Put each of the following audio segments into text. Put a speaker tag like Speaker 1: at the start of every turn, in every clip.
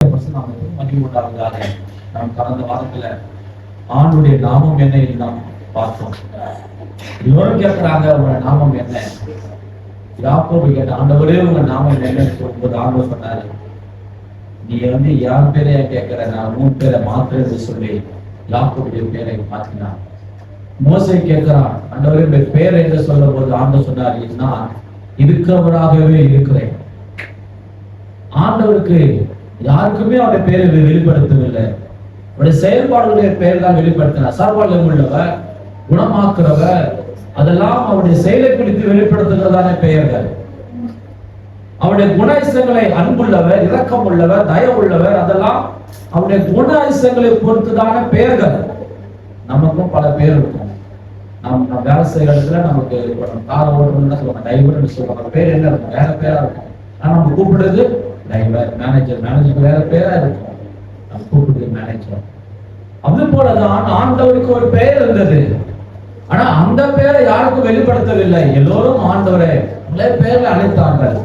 Speaker 1: நாம் கடந்த வாரத்துல ஆண்டுடைய நாமம் என்ன நாம் பார்த்தோம். எல்லோரும் கேட்கிறாங்க, உங்க நாமம் என்ன? யாக்கோபு கேட்ட, ஆண்டவரே உங்க நாமம் என்னன்னு சொல்லும்போது ஆண்டவர் சொன்னாரு, நீ யார் பேரையா கேட்கிற, நான் 3 பேரை மாத்திரன்னு சொல்லி யாக்கோபுடைய பேரை மாற்றினான். மோசே கேட்கிறான், ஆண்டவரே உங்க பேரை என்று சொல்லும் போது ஆண்டவர் சொன்னார், நான் இருக்கிறவராகவே இருக்கிறேன். ஆண்டவருக்கு யாருக்குமே அவருடைய பேரை வெளிப்படுத்தவில்லை, அவருடைய செயல்பாடுகளுடைய பெயர் தான் வெளிப்படுத்தினார். சர்வவல்லமை உள்ளவர், குணமாக்குறவர், அதெல்லாம் அவருடைய செயலை குறித்து வெளிப்படுத்துகிறதான பெயர்கள். அவருடைய குணாதிசயங்களை, அன்புள்ளவர், இரக்கம் உள்ளவர், தயவுள்ளவர், அதெல்லாம் அவருடைய குணாதிசயங்களை பொறுத்துதான பெயர்கள். நமக்கும் பல பேர் இருக்கும். நம்ம வேலை செய்யற இடத்துல நமக்கு கார் ஓட்டணும்னு சொல்லுவாங்க, டிரைவர் சொல்லுவாங்க, பேர் என்ன இருக்கும், வேற பேரா இருக்கும். ஆனா நம்ம கூப்பிடுறது டிரைவர், மேனேஜர், மேனேஜருக்கு வேற பேரா இருக்கும், நம்ம கூப்பிடுறது மேனேஜர். அது போலதான் ஆண்டவருக்கு ஒரு பெயர் இருந்தது. ஆனா அந்த பெயரை யாருக்கும் வெளிப்படுத்தவில்லை. எல்லோரும் ஆண்டவரை பல பேர்ல அழைத்தார்கள்,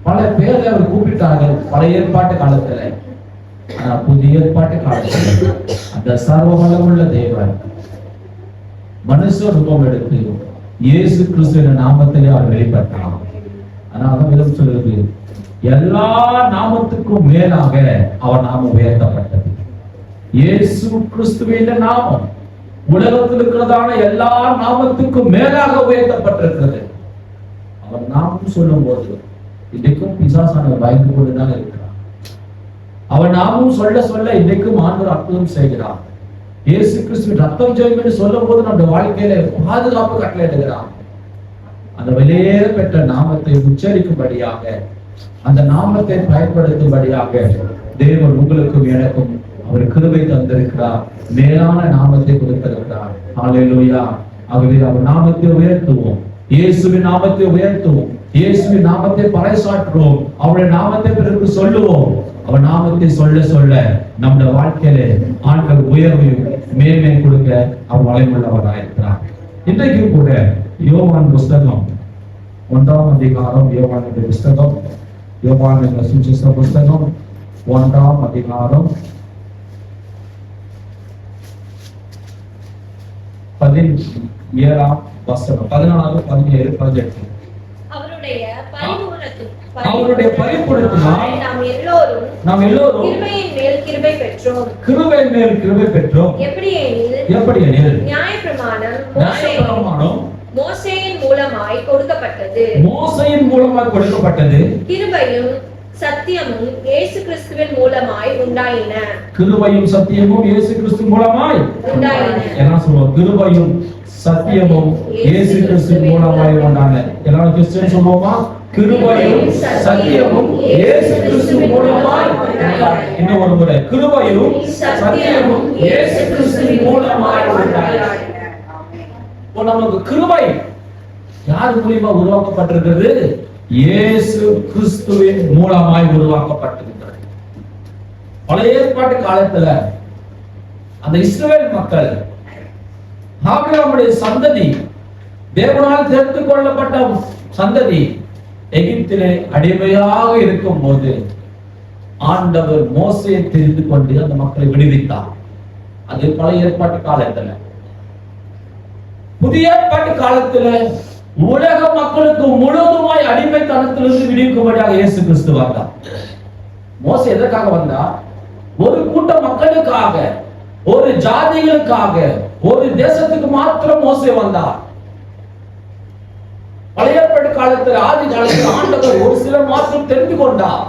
Speaker 1: பல பேர்ல அவர் கூப்பிட்டார்கள் பழைய ஏற்பாட்டு காலத்துல. ஆனா புதிய ஏற்பாட்டு காலத்துல அந்த சர்வ வல்லமையுள்ள தேவன் மனுஷ ரூபம் எடுத்து இயேசு கிறிஸ்துவின் நாமத்திலே அவர் வெளிப்பட்டார். அதனால வேதம் சொல்லுது, எல்லா நாமத்துக்கும் மேலாக அவர் நாமம் உயர்த்தப்பட்டது. இயேசு கிறிஸ்துவின் நாமம் உலகத்தில் இருக்கிறதான எல்லா நாமத்துக்கும் மேலாக உயர்த்தப்பட்டிருக்கிறது. அவர் நாமம் சொல்லும் போது இன்றைக்கும் பிசாசானவர் பயந்து கொண்டுதான் இருக்கிறார். அவர் நாமும் சொல்ல சொல்ல இன்றைக்கும் ஆண்டவர் அற்புதம் செய்கிறார். இயேசு கிறிஸ்து ரத்தம் ஜெயம் என்று சொல்லும் போது நம்முடைய வாழ்க்கையில பாதுகாப்பு கட்டளையிடுகிறார். அந்த வெளியேற பெற்ற நாமத்தை உச்சரிக்கும்படியாக, அந்த நாமத்தை பயன்படுத்தும்படியாக தேவன் உங்களுக்கும் எனக்கும் அவர் கிருபை தந்திருக்கிறார். மேலான நாமத்தை கொடுத்திருக்கிறார். ஹல்லேலூயா. ஆகவே அவர் நாமத்தை உயர்த்துவோம், இயேசுவின் நாமத்தை உயர்த்துவோம், இயேசுவின் நாமத்தை பறைசாற்றுவோம், அவருடைய நாமத்தை பிறகு சொல்லுவோம். அவர் நாமத்தை சொல்ல சொல்ல நம்முடைய வாழ்க்கையில ஆண்டவர் உயர்வையும் மேன்மை கொடுக்க அவர் வல்லமையுள்ளவராயிருக்கிறார். இன்றைக்கு கூட யோவான் புஸ்தகம் 1ஆம் அதிகாரம், யோவானுடைய புஸ்தகம், யோவான் சுவிசேஷ புஸ்தகம் 1ஆம் அதிகாரம் 17ஆம் வசனம், 16, 17, 18. அவருடைய பரிபூரணத்தினால் நாம் எல்லோரும் கிருபையின் மேல் கிருபை பெற்றோம். எப்படி எனில் நியாயப்பிரமாணம்
Speaker 2: மோசேயின் மூலமாய் கொடுக்கப்பட்டது. கிருபையும் சத்தியமும் இயேசு கிறிஸ்துவின் மூலமாய் உண்டாயின.
Speaker 1: கிருபையும் சத்தியமும் இயேசு கிறிஸ்து மூலமாய்
Speaker 2: உண்டாயின.
Speaker 1: என்ன சொல்றோம்? கிருபையும் சத்தியமும் இயேசு கிறிஸ்து மூலமாய் உண்டான. எல்லாரும் கிறிஸ்டியன் சொல்லுவோமா? கிருபையும் சத்தியமும் இயேசு கிறிஸ்து மூலமாய் உண்டான. இன்னும் ஒரு முறை, கிருபையும் சத்தியமும் இயேசு கிறிஸ்து மூலமாய் உண்டான. நமக்கு கிருபை யார் மூலமா உருவாக்கப்பட்டிருக்கிறது? இயேசு கிறிஸ்துவின் மூலமாய் உருவாக்கப்பட்டிருக்கிறது. பழைய ஏற்பாட்டு காலத்துல அந்த இஸ்ரவேல் மக்கள், ஆபிரகாமுடைய சந்ததி, தேவனால் தெரிந்து கொள்ளப்பட்ட சந்ததி, எகிப்திலே அடிமையாக இருக்கும் போது ஆண்டவர் மோசேயை தெரிந்து கொண்டு அந்த மக்களை விடுவித்தார். அது பழைய ஏற்பாட்டு காலத்துல. புதிய ஏற்பாட்டு காலத்துல உலக மக்களுக்கு முழுவதுமாய் அடிமைத்தனத்திலிருந்து விடுவிக்கும்படியாக இயேசு கிறிஸ்து வந்தார். மோசே எதற்காக வந்தார்? ஒரு கூட்ட மக்களுக்காக, ஒரு ஜாதிகளுக்காக, ஒரு தேசத்துக்கு மாத்திரம் மோசே வந்தார். பழைய ஏற்பாட்டு காலத்தில், ஆதி காலத்தில் ஆண்டவர் ஒரு சிலர் மாத்திரம் தெரிந்து கொண்டார்.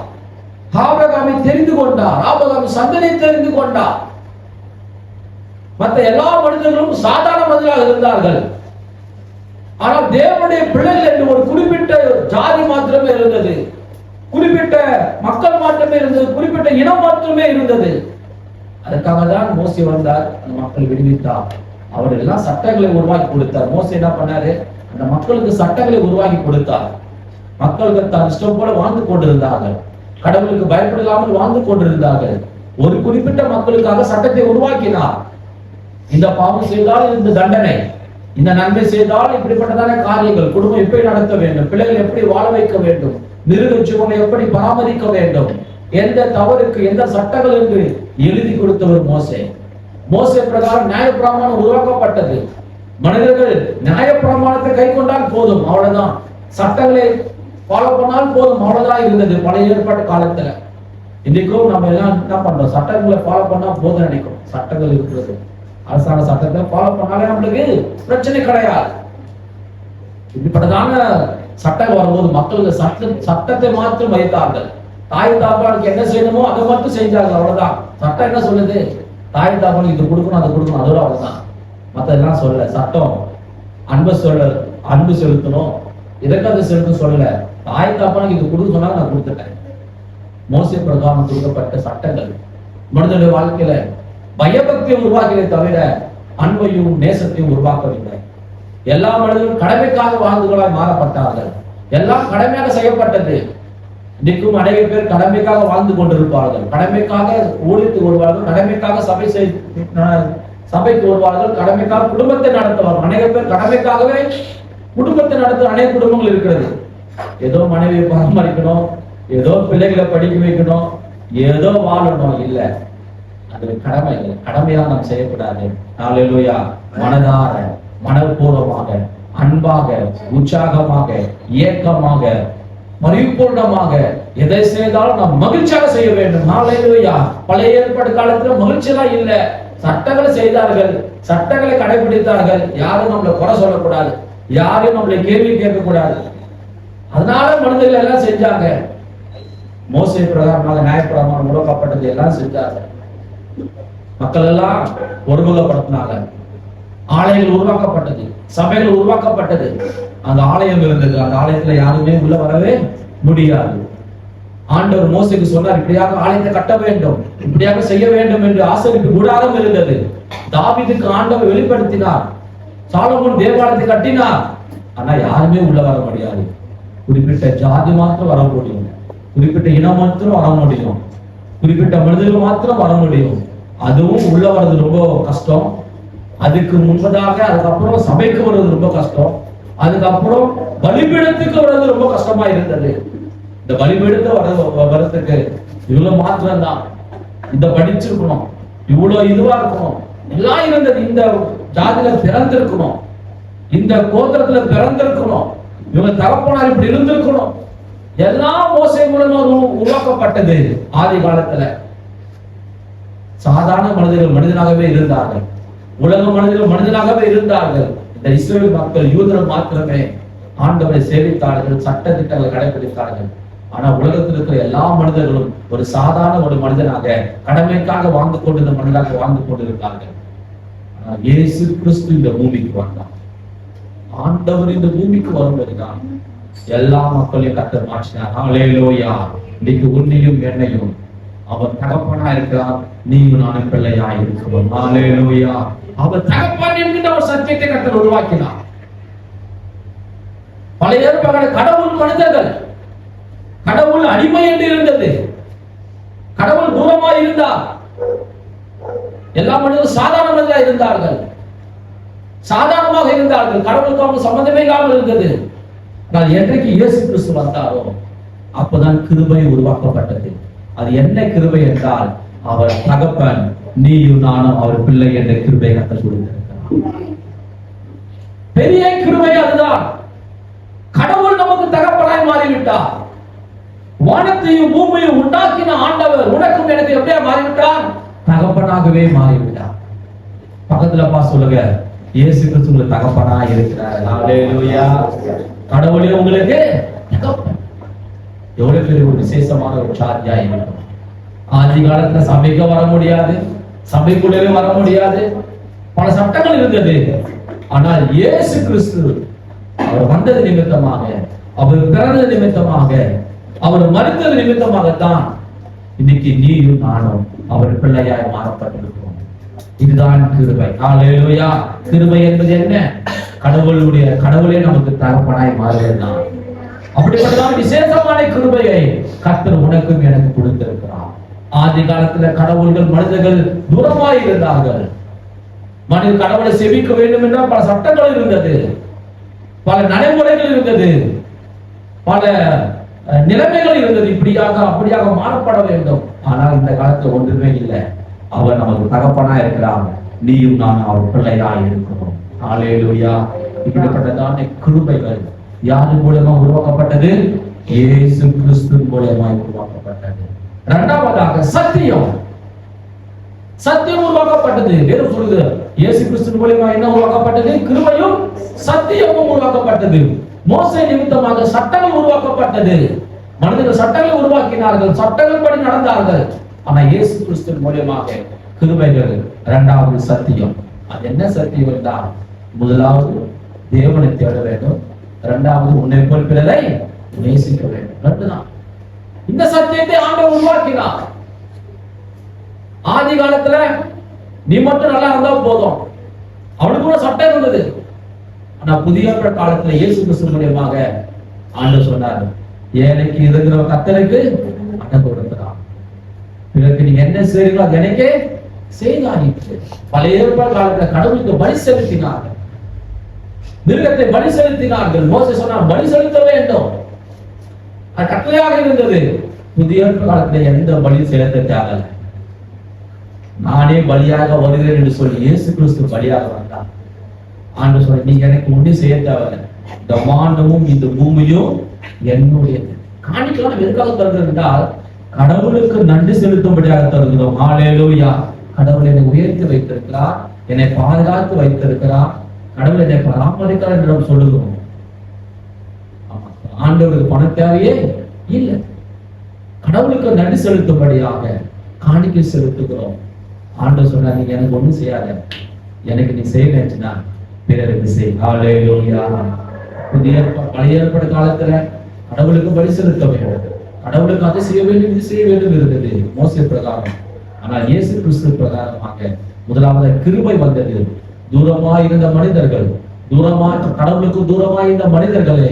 Speaker 1: ஆபிரகாமை தெரிந்து கொண்டார், ஆபிரகாம் சந்ததியை தெரிந்து கொண்டார். மற்ற எல்லா மனிதர்களும் சாதாரண மனிதர்களாக இருந்தார்கள். ஆனால் தேவனுடைய பிள்ளைகள் என்று ஒரு குறிப்பிட்ட ஜாதி மாத்திரமே இருந்தது, குறிப்பிட்ட மக்கள் மாத்திரமே இருந்தது, குறிப்பிட்ட இனம் மாத்திரமே இருந்தது. அதுக்காக தான் மோசே வந்தார், அந்த மக்கள் விடுவித்தார். அவர் எல்லாம் சட்டங்களை உருவாக்கி கொடுத்தார். மோசே என்ன பண்ணாரு? அந்த மக்களுக்கு சட்டங்களை உருவாக்கி கொடுத்தார். மக்களுக்கு தான் இஷ்டம் போல வாழ்ந்து கொண்டிருந்தார்கள், கடவுளுக்கு பயப்படாமல் வாழ்ந்து கொண்டிருந்தார்கள். ஒரு குறிப்பிட்ட மக்களுக்காக சட்டத்தை உருவாக்கினார். இந்த பாவம் செய்தால் இந்த தண்டனை, இந்த நன்மை செய்தால் இப்படிப்பட்டதான காரியங்கள், குடும்பம் எப்படி நடத்த வேண்டும், பிள்ளைகள் எப்படி வாழ வைக்க வேண்டும், மிருக ஜீவனை எப்படி பராமரிக்க வேண்டும், எந்த தவறுக்கு எந்த சட்டங்கள் என்று எழுதி கொடுத்தவர் மோசே. மோசே பிரகாரம் நியாயப்பிரமாணம் உருவாக்கப்பட்டது. மனிதர்கள் நியாயப்பிரமாணத்தை கை கொண்டால் போதும், அவ்வளவுதான். சட்டங்களை ஃபாலோ பண்ணால் போதும், அவ்வளவுதான் இருந்தது பழைய ஏற்பாட்டு காலத்துல. இன்னைக்கும் நம்ம எல்லாம் என்ன பண்றோம்? சட்டங்களை ஃபாலோ பண்ணா போதும் நினைக்கிறோம். சட்டங்கள் இருக்கிறது, அரசாங்க சட்டத்தை ஃபாலோ பண்ணாலே நம்மளுக்கு பிரச்சனை கிடையாது. இப்படிப்பட்டதான சட்டம் வரும்போது மக்களுக்கு சட்டத்தை மாத்திரம் வைத்தார்கள். தாய் தாப்பானுக்கு என்ன செய்யணுமோ அதை மட்டும் செஞ்சாங்க, அவ்வளவுதான். சட்டம் என்ன சொல்லுது? தாய் தாப்பானுக்கு இது கொடுக்கணும், அதை கொடுக்கணும், அதோட அவ்வளவுதான். மற்றதெல்லாம் சொல்லல. சட்டம் அன்பு செலுத்தணும், இதற்காக செலுத்தணும் சொல்லல. தாய் தாப்பானுக்கு இது கொடுக்க சொன்னாங்க, நான் கொடுத்துட்டேன். மோசே பிரகாரம் கொடுக்கப்பட்ட சட்டங்கள் மனிதனுடைய வாழ்க்கையில பயபக்தியை உருவாக்கியதை தவிர அன்பையும் நேசத்தையும் உருவாக்கவில்லை. எல்லா மனிதர்களும் கடமைக்காக வாழ்ந்துகளாய் மாறப்பட்டார்கள். எல்லாம் கடமையாக செய்யப்பட்டது. இன்னைக்கும் அநேக பேர் கடமைக்காக வாழ்ந்து கொண்டிருப்பார்கள், கடமைக்காக ஊழியத்துக்கு வருவார்கள், கடமைக்காக சபைக்கு வருவார்கள், கடமைக்காக குடும்பத்தை நடத்துவார்கள். அநேக பேர் கடமைக்காகவே குடும்பத்தை நடத்த அநேக குடும்பங்கள் இருக்கிறது. ஏதோ மனைவியை பராமரிக்கணும், ஏதோ பிள்ளைகளை படிக்க வைக்கணும், ஏதோ வாழணும், இல்ல அது கடமை இல்லை. கடமையா நாம் செய்யக்கூடாது. ஹல்லேலூயா. மனதார மனப்பூர்வமாக அன்பாக உற்சாகமாக ஏக்கமாக பரிபூர்ணமாக எதை செய்தாலும் நாம் மகிழ்ச்சியாக செய்ய வேண்டும். ஹல்லேலூயா. பழைய ஏற்பாடு காலத்துல மகிழ்ச்சியெல்லாம் இல்ல. சட்டங்களை செய்தார்கள், சட்டங்களை கடைபிடித்தார்கள். யாரும் நம்மளை குறை சொல்லக்கூடாது, யாரும் நம்மளை கேள்வி கேட்க கூடாது. அதனால மனிதர்கள் எல்லாம் செஞ்சாங்க. மோசே பிரகாரமாக நியாயப்பிரமாணம் உருவாக்கப்பட்டது, எல்லாம் செஞ்சாங்க. மக்கள் எல்லாம் ஒருமுகப்படுத்தினாங்க. ஆலயங்கள் உருவாக்கப்பட்டது, சபைகள் உருவாக்கப்பட்டது. அந்த ஆலயம் இருந்தது, அந்த ஆலயத்துல யாருமே உள்ள வரவே முடியாது. ஆண்டவர் மோசேக்கு சொன்னார், இப்படியாக ஆலயத்தை கட்ட வேண்டும், இப்படியாக செய்ய வேண்டும் என்று. ஆசரிப்பு கூடாரம் இருந்தது. தாவீதுக்கு ஆண்டவர் வெளிப்படுத்தினார். சாலமோன் தேவாலயத்தை கட்டினார். ஆனா யாருமே உள்ள வர முடியாது. குறிப்பிட்ட ஜாதி மாத்திரம் வர முடியும், குறிப்பிட்ட இனம் மாத்திரம் வர முடியும், குறிப்பிட்ட மனிதர்கள் மாத்திரம் வர முடியும். அதுவும் உள்ள வர்றது ரொம்ப கஷ்டம். அதுக்கு முன்பதாக அதுக்கப்புறம் சபைக்கு வர்றது ரொம்ப கஷ்டம். அதுக்கப்புறம் பலிபீடத்துக்கு வர்றது ரொம்ப கஷ்டமா இருந்தது. இந்த பலிபீடத்தை வர்றதுக்கு இவ்வளவு மாத்திரம் தான், இந்த படிச்சிருக்கணும், இவ்வளவு இதுவா இருக்கணும், எல்லாம் இருந்தது. இந்த ஜாதியில பிறந்திருக்கணும், இந்த கோத்திரத்துல பிறந்திருக்கணும், இவங்க தகப்பனார் இப்படி இருந்திருக்கணும். எல்லாம் மோசே மூலமா உருவாக்கப்பட்டது. ஆதி காலத்துல சாதாரண மனிதர்கள் மனிதனாகவே இருந்தார்கள், உலக மனிதர்கள் மனிதனாகவே இருந்தார்கள். இந்த இஸ்ரவேல் மக்கள் யூதர்கள் மாத்திரமே ஆண்டவரை சேவித்தார்கள், சட்ட திட்டங்களை கடைபிடித்தார்கள். ஆனா உலகத்தில் இருக்கிற எல்லா மனிதர்களும் ஒரு சாதாரண ஒரு மனிதனாக கடமைக்காக வாழ்ந்து கொண்டிருந்த மனிதனாக வாழ்ந்து கொண்டிருந்தார்கள். இயேசு கிறிஸ்து இந்த பூமிக்கு வந்தார். ஆண்டவர் இந்த பூமிக்கு வரும்போதுதான் எல்லா மக்களையும் கர்த்தர் மாற்றினார். ஹல்லேலூயா. இன்னைக்கு உன்னையும் என்னையும் அவர் தகப்பனா இருக்கிறார், நீயும் நானும் பிள்ளையா இருக்கிறோம். ஹல்லேலூயா. அவர் தகப்பன் என்கிற ஒரு சத்தியத்தை கர்த்தர் உருவாக்கினார். பழைய ஏற்பாடு கடவுள் மனிதர்கள், கடவுள் அடிமை என்று இருந்தது, கடவுள் தூரமாய் இருந்தார். எல்லா மனிதர்களும் சாதாரண மனிதராக இருந்தார்கள், சாதாரணமாக இருந்தார்கள். கடவுளுக்கு அவங்க சம்பந்தமே இல்லாமல் இருந்தது. ஆனால் என்றைக்கு இயேசு கிறிஸ்து வந்தாரோ அப்பதான் கிருபை உருவாக்கப்பட்டது. அது என்ன கிருபை என்றால், அவர் தகப்பன், நீயும் நானும் அவர் பிள்ளை என்ற கிருபை கர்த்தர் கொடுத்திருக்கிறார். பெரிய கிருபை அதுதான். கடவுள் நமக்கு தகப்பனாய் மாறிவிட்டார். வானத்தையும் பூமியையும் உண்டாக்கின ஆண்டவர் உனக்கும் எனக்கு எப்படியா மாறிவிட்டார்? தகப்பனாகவே மாறிவிட்டார். பக்கத்துல பா சொல்லுங்க, இயேசு கிறிஸ்து உங்களுக்கு தகப்பனா இருக்கிறார். ஹல்லேலூயா. கடவுளே உங்களுக்கு தகப்பன். எவ்வளவு பெரிய ஒரு விசேஷமான ஒரு சார்ஜா இருக்கும். ஆதி காலத்துல சபைக்கு வர முடியாது, சபைக்குள்ளே வர முடியாது, பல சட்டங்கள் இருந்தது. ஆனால் இயேசு கிறிஸ்து அவர் வந்தது நிமித்தமாக, அவர் பிறந்தது நிமித்தமாக, அவர் மரித்தது நிமித்தமாகத்தான் இன்னைக்கு நீயும் நானும் அவர் பிள்ளையாய் மாறப்பட்டிருக்கிறோம். இதுதான் கிருபை. ஹல்லேலூயா. கிருபை என்பது என்ன? கடவுளே நமக்கு தகப்பனாய் மாறுவதுதான். அப்படிப்பட்டதான விசேஷமான கிருபையை கர்த்தர் உனக்கும் எனக்கு கொடுத்திருக்கிறார். ஆதி காலத்துல கடவுள்கள் மனிதர்கள் தூரமாய் இருந்தார்கள். மனித கடவுளை செவிக்க வேண்டும் என்றால் பல சட்டங்கள் இருந்தது, பல நடைமுறைகள் இருந்தது, பல நிலைமைகள் இருந்தது, இப்படியாக அப்படியாக மாறப்பட வேண்டும். ஆனால் இந்த காலத்துல ஒன்றுமே இல்லை. அவர் நமக்கு தகப்பனா இருக்கிறார், நீயும் நான் அவர் பிள்ளையா இருக்கிறோம். ஹல்லேலூயா. இப்படிப்பட்டதான கிருபைகள் யாரு மூலமா உருவாக்கப்பட்டது? இயேசு கிறிஸ்து மூலமா உருவாக்கப்பட்டது. இரண்டாவதாக சத்தியம். சத்தியம் உருவாக்கப்பட்டது. வேதம் சொல்லுது, இயேசு கிறிஸ்து மூலமா என்ன உருவாக்கப்பட்டது? கிருபையும் சத்தியமும் உருவாக்கப்பட்டது. மோசே நிமித்தமாக சட்டங்கள் உருவாக்கப்பட்டது. மனிதர்கள் சட்டங்களை உருவாக்கினார்கள், சட்டங்கள் படி நடந்தார்கள். ஆனா இயேசு கிறிஸ்து மூலமாக கிருபைகள். இரண்டாவது சத்தியம். அது என்ன சத்தியம் என்றால், முதலாவது தேவனை தேட வேண்டும், இரண்டாவது உன்னை போல் பிறரை நேசிக்க வேண்டும். ரெண்டுதான். இந்த சத்தியத்தை ஆண்டவர் உருவாக்கினார். ஆதி காலத்துல நீ மட்டும் நல்லா இருந்தா போதும், அவனுக்கு கூட சட்டம் இருந்தது. ஆனா புதிய காலத்துல இயேசு கிறிஸ்து மூலமாக ஆண்டவர் சொன்னார், எனக்கு இருக்கிற கர்த்தருக்கு அடம் கொடுக்கிறான், பிறகு நீங்க என்ன செய்றீங்களோ அது எனக்கே செய்தாயிற்று. பழைய ஏற்பாடு காலத்துல கடவுளுக்கு பலி செலுத்தினார்கள், மிருகத்தை பலி செலுத்தினார்கள். மோசே சொன்னார் பலி செலுத்த வேண்டும், அது கட்டளையாக இருந்தது. புதிய காலத்துல எந்த பலி செலுத்த தேவையில்லை, நானே பலியாக வருகிறேன் என்று சொல்லி இயேசு கிறிஸ்து பலியாக வந்தார். ஆண்டு சொல்ல, நீங்க எனக்கு ஒன்றும் செய்ய தேவையில்லை, இந்த வானமும் இந்த பூமியும் என்னுடையது. காணிக்கலாம் எதுக்காக தருகிறது என்றால், கடவுளுக்கு நன்றி செலுத்தும்படியாக தருகிறோம். ஹல்லேலூயா. கடவுள் என்னை உயர்த்தி வைத்திருக்கிறார், என்னை பாதுகாத்து வைத்திருக்கிறார், கடவுள் என்னை பராமரிக்கிறார் என்று நாம் சொல்லுகிறோம். ஆண்டவருக்கு பண தேவையே இல்லை, கடவுளுக்கு நன்றி செலுத்தும்படியாக காணிக்கை செலுத்துகிறோம். ஆண்டவர் சொன்னார், நீங்க எனக்கு ஒண்ணும் செய்யாத, எனக்கு நீ செய்யலைன்னா பிறருக்கு செய். ஹல்லேலூயா. பழைய ஏற்பாடு காலத்துல கடவுளுக்கு பலி செலுத்த வேண்டும், கடவுளுக்கு அதை செய்ய வேண்டும், இது செய்ய வேண்டும் இருந்தது மோசே பிரகாரம். ஆனால் இயேசு கிறிஸ்து பிரகாரமாக முதலாவது கிருபை வந்தது. தூரமாய் இருந்த மனிதர்கள், கடவுளுக்கு தூரமாய் இருந்த மனிதர்களே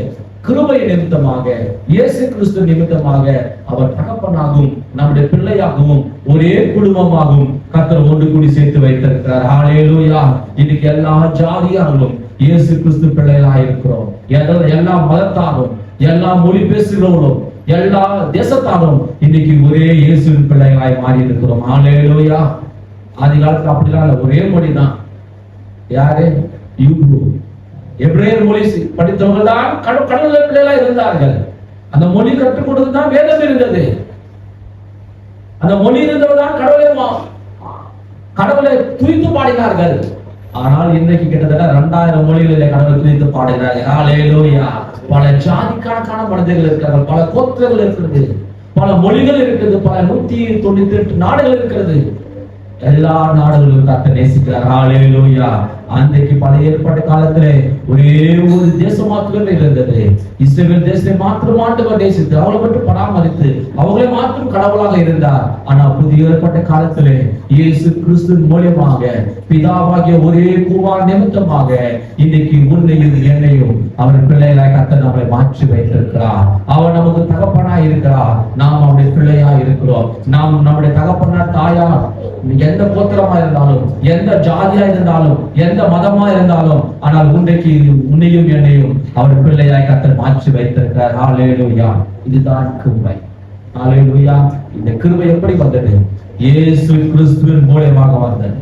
Speaker 1: கிருபை நிமித்தமாக, இயேசு கிறிஸ்து நிமித்தமாக அவர் தகப்பனாகவும் நம்முடைய பிள்ளையாகவும் ஒரே குடும்பமாகவும் கர்த்தர் ஒன்று கூடி சேர்த்து வைத்திருக்கிறார். ஹல்லேலூயா. இன்னைக்கு எல்லா ஜாதியாரும் இயேசு கிறிஸ்து பிள்ளைகளாக இருக்கிறோம். எல்லா மதத்தாரும், எல்லா மொழி பேசுகிறவர்களும், எல்லா தேசத்தாரும் இன்னைக்கு ஒரே இயேசுவின் பிள்ளைகளாய் மாறி இருக்கிறோம். ஹல்லேலூயா. ஆதி காலத்துல அப்படிலாம் ஒரே மொழி தான். யாரு? யூப்ரு, எபிரேயர் மொழி படித்தவர்கள் தான் கடவுள் பிள்ளைகளா இருந்தார்கள். அந்த மொழி கற்றுக் கொடுத்துதான் வேதம் இருந்தது. அந்த மொழி இருந்தவர் தான் கடவுளை துதித்து பாடினார்கள். ஆனால் இன்றைக்கு கிட்டத்தட்ட 2000 மொழிகளிலே கடவுளை துதித்து பாடுகிறார்கள். ஹல்லேலூயா. பல ஜாதி கணக்கான மனிதர்கள் இருக்கிறார்கள், பல கோத்திரங்கள் இருக்கிறது, பல மொழிகள் இருக்கிறது, பல 198 நாடுகள் இருக்கிறது. எல்லா நாடுகளும் கர்த்தர் நேசிக்கிறார். ஹல்லேலூயா. அன்றைக்கு பழைய ஏற்பாட்டு காலத்திலே ஒரே ஒரு தேசம் மாத்திரமே இருந்தது, இஸ்ரவேல் தேசத்தை மாத்திரம் ஆண்டவர் நேசித்து அவளை மட்டும் பராமரித்து அவர்களை மாத்திரம் கடவுளாக இருந்தார். ஆனா புதிய ஏற்பாட்டு காலத்திலே இயேசு கிறிஸ்து மூலமாக பிதாவாகிய ஒரே குமாரன் நிமித்தமாக இன்னைக்கு உன்னையும் என்னையும் அவர் பிள்ளைகளாய் கர்த்தர் நம்மளை மாற்றி வைத்திருக்கிறார். அவர் நமக்கு தகப்பனாய் இருக்கிறார், நாம் அவருடைய பிள்ளையாய் இருக்கிறோம். நாம் நம்முடைய தகப்பனார் தாயார் எந்த கோத்திரமா இருந்தாலும், எந்த ஜாதியா இருந்தாலும், எந்த மதமா இருந்தாலும், ஆனால் இன்றைக்கு உன்னையும் என்னையும் அவர் பிள்ளையாய் கர்த்தர் மாற்றி வைத்திருக்கிறார். ஹல்லேலூயா. இதுதான் கிருபை. ஹல்லேலூயா. இந்த கிருபை எப்படி வந்தது? இயேசு கிறிஸ்துவின் மூலமாக வந்தது.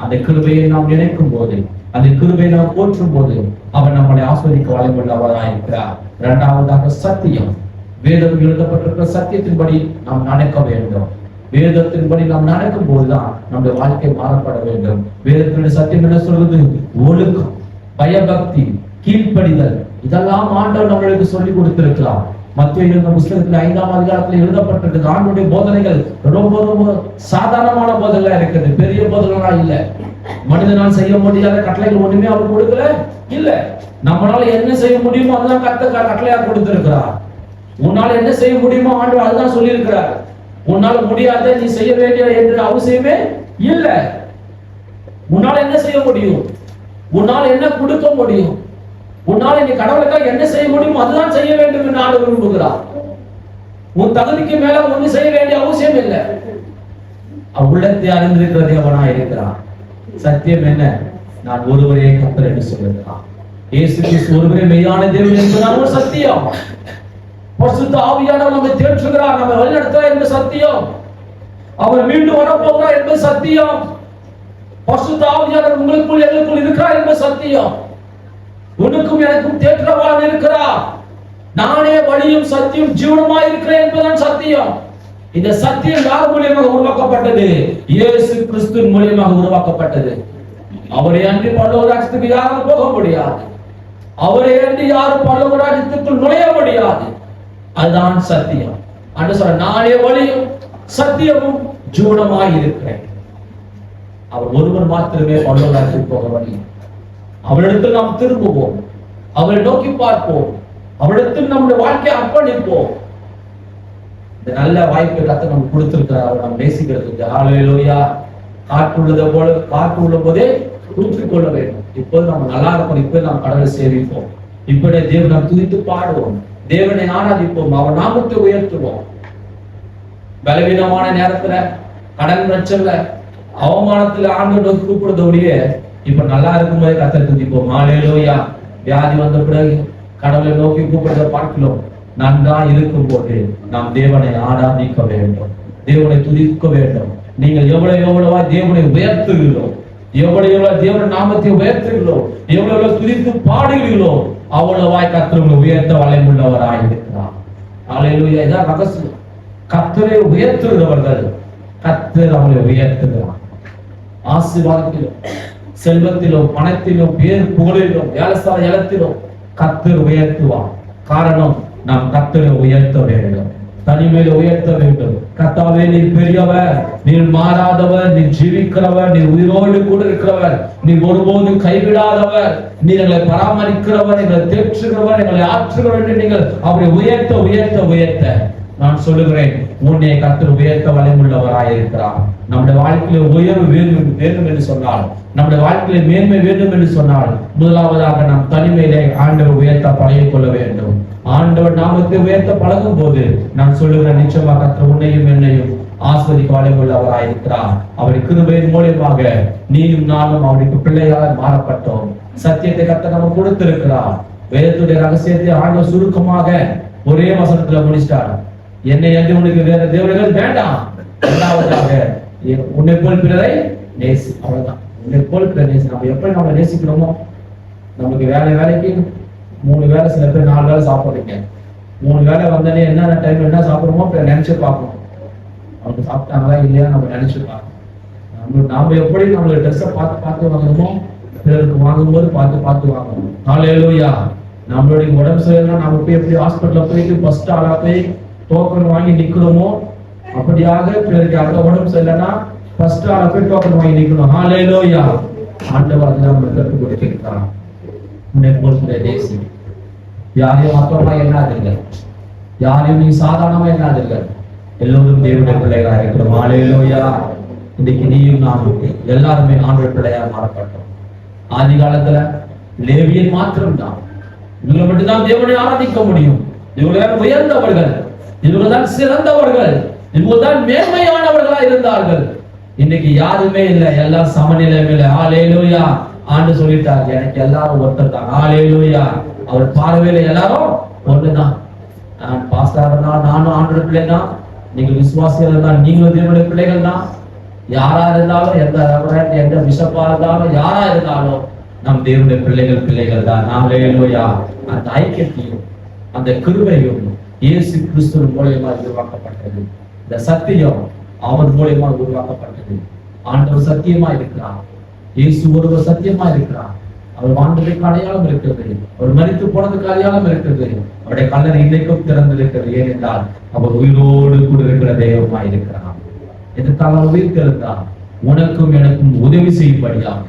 Speaker 1: அந்த கிருபையை நாம் நினைக்கும் போது, அந்த கிருபையை நாம் போற்றும் போது அவர் நம்மளை ஆஸ்வதிக்க வல்லவராயிருக்கிறார். இரண்டாவதாக சத்தியம். வேதம் எழுதப்பட்டிருக்கிற சத்தியத்தின்படி நாம் நடக்க வேண்டும். வேதத்தின்படி நாம் நடக்கும் போதுதான் நம்முடைய வாழ்க்கை மாறப்பட வேண்டும். வேதத்தினுடைய சத்தியம் என்ன சொல்றது? ஒழுக்கம், பயபக்தி, கீழ்ப்படிதல், இதெல்லாம் ஆண்டவர் நம்மளுக்கு சொல்லி கொடுத்திருக்கிறார். மத்தேயு எழுதின புத்தகத்துல 5ஆம் அதிகாரத்துல எழுதப்பட்டிருக்கு. ஆண்டவருடைய போதனைகள் ரொம்ப ரொம்ப சாதாரணமான போதனைகளா இருக்குது, பெரிய போதனைகளா இல்ல. மனிதனால் செய்ய முடியாத கட்டளைகள் ஒண்ணுமே அவர் கொடுக்கல இல்ல. நம்மளால என்ன செய்ய முடியுமோ அதுதான் கர்த்தர் கட்டளையா கொடுத்திருக்கிறார். உன்னால என்ன செய்ய முடியுமோ ஆண்டவர் அதுதான் சொல்லி இருக்கிறார். உன்னால முடியாத நீ செய்ய வேண்டிய என்ற அவசியமே இல்ல. உன்னால என்ன செய்ய முடியும்? உன்னால என்ன கொடுக்க முடியும்? உன்னால நீ கடவுளுக்காக என்ன செய்ய முடியும் அதுதான் செய்ய வேண்டும் என்று ஆண்டவர் விரும்புகிறார். உன் தகுதிக்கு மேல ஒண்ணு செய்ய வேண்டிய அவசியம் இல்லை. உள்ளத்தை அறிந்திருக்கிற தேவனா இருக்கிறார். சத்தியம் என்ன? நான் ஒருவரே கர்த்தர் என்று சொல்லுகிறார். இயேசு கிறிஸ்து ஒருவரே மெய்யான தேவன் என்பதுதான் ஒரு சத்தியம். பரிசுத்த ஆவியானவர் நம்மை தேற்றுகிறார், நம்மை வழிநடத்துகிறார் என்பது சத்தியம். அவர் மீண்டும் வரப்போகிறார் என்பது சத்தியம். பரிசுத்த ஆவியானவர் உங்களுக்குள் எங்களுக்குள் இருக்கிறார் என்பது சத்தியம். உனக்கும் எனக்கும் தேற்றவாளன் இருக்கிறார். நானே வழியும் சத்தியம் ஜீவனுமாய் இருக்கிறேன் என்பதுதான் சத்தியம். இந்த சத்தியம் யார் மூலியமாக உருவாக்கப்பட்டது? இயேசு கிறிஸ்துவின் மூலியமாக உருவாக்கப்பட்டது. அவரை அன்றி பரலோக ராஜ்யத்துக்கு யாரும் போக முடியாது. அவரை அன்றி யாரும் பரலோக ராஜ்யத்துக்குள் நுழைய முடியாது. அதுதான் சத்தியம். அன்று சொல்ற, நானே வழியும் சத்தியமும் ஜீவனுமாய் இருக்கிறேன். அவர் ஒருவர் மாத்திரமே பரலோக ராஜ்யத்துக்கு போக வழி. அவரிடத்தில் நாம் திரும்புவோம், அவரை நோக்கி பார்ப்போம், அவரிடத்தில் நம்முடைய வாழ்க்கையை அர்ப்பணிப்போம். இந்த நல்ல வாய்ப்பை கத்த நமக்கு கொடுத்திருக்கிறார், அவர் நாம் நேசிக்கிறதுக்கு. ஹல்லேலூயா. காற்று உள்ளதை போல காற்று உள்ள போதே ஊற்றிக் கொள்ள வேண்டும். இப்போது நம்ம நல்லா இருக்கோம், இப்போது நாம் கடவுளை சேவிப்போம், இப்படி தேவனை நாம் துதித்து பாடுவோம், தேவனை ஆராதிப்போம், அவர் நாமத்தை உயர்த்துவோம். பலவீனமான நேரத்துல, கடன் பிரச்சனைல, அவமானத்துல ஆண்டவரை கூப்பிடுறதோடைய இப்ப நல்லா இருக்கும்போதே கத்தரை துதிப்போம். ஹல்லேலூயா. வியாதி வந்த பிறகு கடவுளை நோக்கி கூப்பிடுறத பார்க்கிறோம். நன்றா இருக்கும் போது நாம் தேவனை ஆராதிக்க வேண்டும், தேவனை துதிக்க வேண்டும். நீங்கள் எவ்வளவா தேவனை உயர்த்துகிறீர்களோ, எவ்வளவு தேவன நாமத்தை உயர்த்துகிறீர்களோ, எவ்வளவு துதித்து பாடுகிறீர்களோ, அவ்வளவாய் கர்த்தர் உங்களை உயர்த்த வல்லமையுள்ளவராய் இருக்கிறார். ஹல்லேலூயா. இதான் ரகசியம். கர்த்தரை உயர்த்துகிறவர்கள் கர்த்தர் அவங்களை உயர்த்துகிறார். ஆசீர்வாதத்திலும், செல்வத்திலும், பணத்திலும், பேர் புகழிலும், வேலைஸ்தான இடத்திலும் கர்த்தர் உயர்த்துவார். காரணம், நாம் கர்த்தரை உயர்த்த வேண்டும், தனிமையில உயர்த்த வேண்டும். கர்த்தாவே, நீர் பெரியவர், நீர் மாறாதவர், நீர் ஜீவிக்கிறவர், நீர் உயிரோடு கூட இருக்கிறவர், நீர் ஒருபோதும் கைவிடாதவர், நீர் எங்களை பராமரிக்கிறவர், எங்களை தேற்றுகிறவர், எங்களை ஆற்றுகிறவர் என்று நீங்கள் அவரை உயர்த்த உயர்த்த உயர்த்த நான் சொல்லுகிறேன், உன்னை கர்த்தர் உயர்த்த வல்லமையுள்ளவராய் இருக்கிறார். நம்முடைய வாழ்க்கையில உயர்வு வேண்டும் என்று சொன்னால், நம்முடைய வாழ்க்கையில மேன்மை வேண்டும் என்று சொன்னால், முதலாவதாக நாம் தனிமையிலே ஆண்டவர் உயர்த்த பழகிக் கொள்ள வேண்டும். ஆண்டவர் நாமத்தை உயர்த்த பழகும் போது நான் சொல்லுகிறேன், நிச்சயமாக கர்த்தர் உன்னையும் என்னையும் ஆஸ்வதிக்க வல்லமையுள்ளவராய் இருக்கிறார். அவருடைய கிருபையின் மூலமாக நீயும் நானும் அவருக்கு பிள்ளையாக மாறப்பட்டோம். சத்தியத்தை கர்த்தர் நமக்கு கொடுத்திருக்கிறார். வேதத்துடைய ரகசியத்தை ஆண்டவர் சுருக்கமாக ஒரே வசனத்துல முடிச்சிட்டார். என்னை அன்றி உனக்கு வேற தேவர்கள் வேண்டாம். இரண்டாவதாக, உன்னை போல் பிறரை நேசி. அவ்வளவுதான். உன்னை போல் பிறரை நேசி. நம்ம எப்படி நம்ம நேசிக்கிறோமோ, நமக்கு வேலைக்கு 3 வேலை, சில பேர் 4 வேலை சாப்பிடுறீங்க. 3 வேலை வந்தனே என்ன டைம் என்ன சாப்பிடுறோமோ நினைச்சு பார்க்கணும். அவங்க சாப்பிட்டாங்களா இல்லையா நம்ம நினைச்சு பார்க்கணும். நாம எப்படி நம்மளோட ட்ரெஸ்ஸை பார்த்து வாங்கணுமோ, பிறருக்கு வாங்கும்போது பார்த்து வாங்கணும். ஹல்லேலூயா. நம்மளுடைய உடம்பு சரியில்லைன்னா நம்ம போய் எப்படி ஹாஸ்பிட்டல்ல போயிட்டு ஃபர்ஸ்ட் ஆளா போய் டோக்கன் வாங்கி நிக்கிறோமோ, அப்படியாக பிறருக்கு அந்த உடம்பு சரியில்லைன்னா ஃபர்ஸ்ட் ஆளா போய் டோக்கன் வாங்கி நிக்கணும். ஹல்லேலூயா. ஆண்டவர் அதை நமக்கு கற்றுக் கொடுத்திருக்கிறார். உன்னை போல் தேசி. யாரையும் அற்பமா எண்ணாதீர்கள், யாரையும் நீ சாதாரணமா எண்ணாதீர்கள். எல்லோரும் தேவனுடைய பிள்ளைகளா இருக்கிறோம். ஹல்லேலூயா. இன்னைக்கு நீயும் நானும் எல்லாருமே ஆண்டவர் பிள்ளையா மாறப்பட்டோம். ஆதி காலத்துல லேவியன் மாத்திரம்தான், இவங்களை மட்டும்தான் தேவனை ஆராதிக்க முடியும். இவர்கள் உயர்ந்தவர்கள், இவர்கள் தான் சிறந்தவர்கள், இவர்கள் தான் மேன்மையானவர்களா இருந்தார்கள். இன்னைக்கு யாருமே இல்லை, எல்லாம் சமநிலையில. ஹல்லேலூயா. ஆண்டு சொல்லிட்டார், எனக்கு எல்லாரும் ஒருத்தர் தான். ஹல்லேலூயா. அவர் பார்வையில எல்லாரும் ஒண்ணுதான். நான் பாஸ்டர் தான், நானும் ஆண்டோட பிள்ளை தான், நீங்க விசுவாசிகள் தான், நீங்களும் தேவனுடைய பிள்ளைகள் தான். யாரா இருந்தாலும், எந்த பிஷப்பா இருந்தாலும், யாரா இருந்தாலும் நம் தேவனுடைய பிள்ளைகள் தான். ஹல்லேலூயா. அந்த ஐக்கியத்தையும் அந்த கிருபையும் இயேசு கிறிஸ்துவின் மூலமா உருவாக்கப்பட்டது. இந்த சத்தியம் அவர் மூலமா உருவாக்கப்பட்டது. ஆண்டவர் சத்தியமா இருக்கிறார், இயேசு ஒருவர் சத்தியமா இருக்கிறார். அவர் வாழ்ந்ததுக்கு அடையாளம் இருக்கிறது, அவர் மரித்து போனதுக்கு அடையாளம் இருக்கிறது. அவருடைய கல்லறை இன்றைக்கும் திறந்திருக்கிறது. ஏனென்றால் அவர் உயிரோடு கூட இருக்கிற தெய்வமா இருக்கிறார். எதற்காக உயிர் திறந்தார்? உனக்கும் எனக்கும் உதவி செய்யும்படியாக,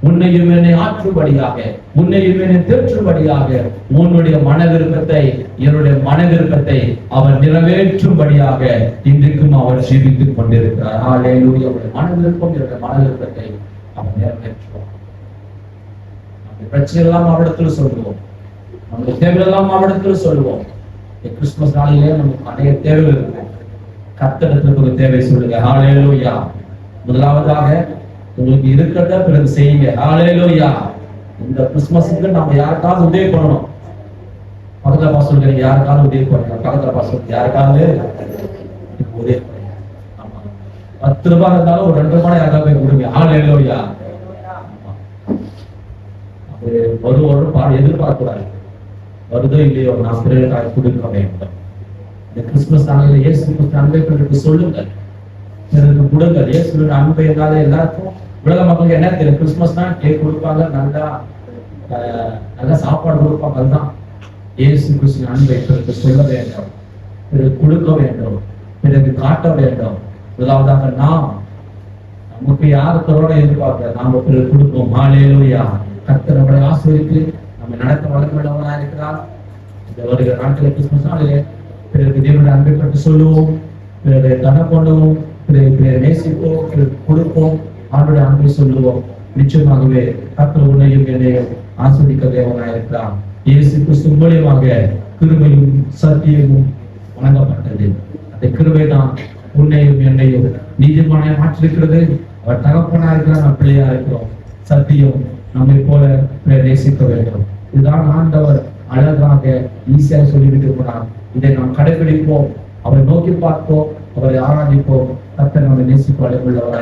Speaker 1: உன்னையும் என்னை ஆற்றும்படியாக, உன்னையும் என்னை தேற்றும்படியாக, உன்னுடைய மன விருப்பத்தை என்னுடைய மன விருப்பத்தை அவர் நிறைவேற்றும்படியாக இன்றைக்கும் அவர் ஜீவித்துக் கொண்டிருக்கிறார். ஹல்லேலூயா. மன விருப்பம், என்னுடைய மன விருப்பத்தை அவர் நிறைவேற்றுவார். நம்முடைய பிரச்சனை எல்லாம் அவரிடத்தில் சொல்லுவோம், நம்முடைய தேவைகள் எல்லாம் அவரிடத்தில் சொல்லுவோம். கிறிஸ்துமஸ் நாளிலே நமக்கு அநேக தேவைகள் இருக்கு. கர்த்தரிடத்திற்கு ஒரு தேவை சொல்லுங்க. ஹல்லேலூயா. முதலாவதாக உங்களுக்கு இருக்கிறத பிறகு செய்யுங்க. ஹல்லேலூயா. இந்த கிறிஸ்துமஸ்க்கு நம்ம யாருக்காவது உதவி பண்ணணும். பக்கத்துல பாசம் யாருக்காவது உதவி பண்ணுங்க, பக்கத்துல பாசம் யாருக்காவது உதவி பண்ணுங்க. ஆமா, 10 ரூபாய் இருந்தாலும் ஒரு 2 ரூபாய் யாருக்காவது போய் கொடுங்க. ஹல்லேலூயா. அது ஒரு எதிர்பார்க்க கூடாது. வருதோ இல்லையோ நான் பிறருக்காக கொடுக்க வேண்டும். இந்த கிறிஸ்துமஸ் நாளில் இயேசு கிறிஸ்து அன்பை பிறருக்கு சொல்லுங்கள், பிறருக்கு கொடுங்கள். இயேசுவின் அன்பை இல்லாத எல்லாருக்கும் உலக மக்களுக்கு என்ன தெரியும்? கிறிஸ்துமஸ்னா கேக் கொடுப்பாங்க, நல்லா சாப்பாடு கொடுப்பாங்க. அதுதான் இயேசு கிறிஸ்துவின் அன்பை பிறருக்கு சொல்ல வேண்டும், பிறகு கொடுக்க வேண்டும், பிறகு காட்ட வேண்டும். முதலாவதாக நமக்கு யார் தரோட எதிர்பார்க்க நாம பிறகு கொடுப்போம். ஹல்லேலூயா. கர்த்தர் நம்மளை ஆசீர்வதித்து நம்ம நடத்த வளர்க்கிறவனாக இருக்கிறார். இந்த வருகிற நாட்களில் கிறிஸ்துமஸ் நாளிலே பிறகு தேவனுடைய அன்பை பற்றி சொல்லுவோம், பிறகு கனம் கொண்டுவோம், பிறகு நேசிப்போம், பிறகு கொடுப்போம், ஆண்டுடைய அன்பை சொல்லுவோம். நிச்சயமாகவே கர்த்தர் உன்னையும் என்னையும் ஆசீர்வதிக்க தேவனாக இருக்கிறார். இயேசு கிறிஸ்து மூலியமாக கிருபையும் சத்தியமும் வழங்கப்பட்டது. அந்த கிருபை தான் உன்னையும் என்னையும் நீதிமானாய் மாற்றிருக்கிறது. அவர் தகப்பனா இருக்கிறார், நம்ம பிள்ளையா இருக்கிறோம். சத்தியம் நம்மை போல நேசிக்க வேண்டும். இதுதான் ஆண்டவர் அழகாக ஈஸியாக சொல்லிவிட்டு இருக்கிறார். இதை நாம் கடைபிடிப்போம், அவரை நோக்கி பார்ப்போம், அவரை ஆராதிப்போம். கர்த்தர் நம்மை நேசிக்க உள்ளவர்.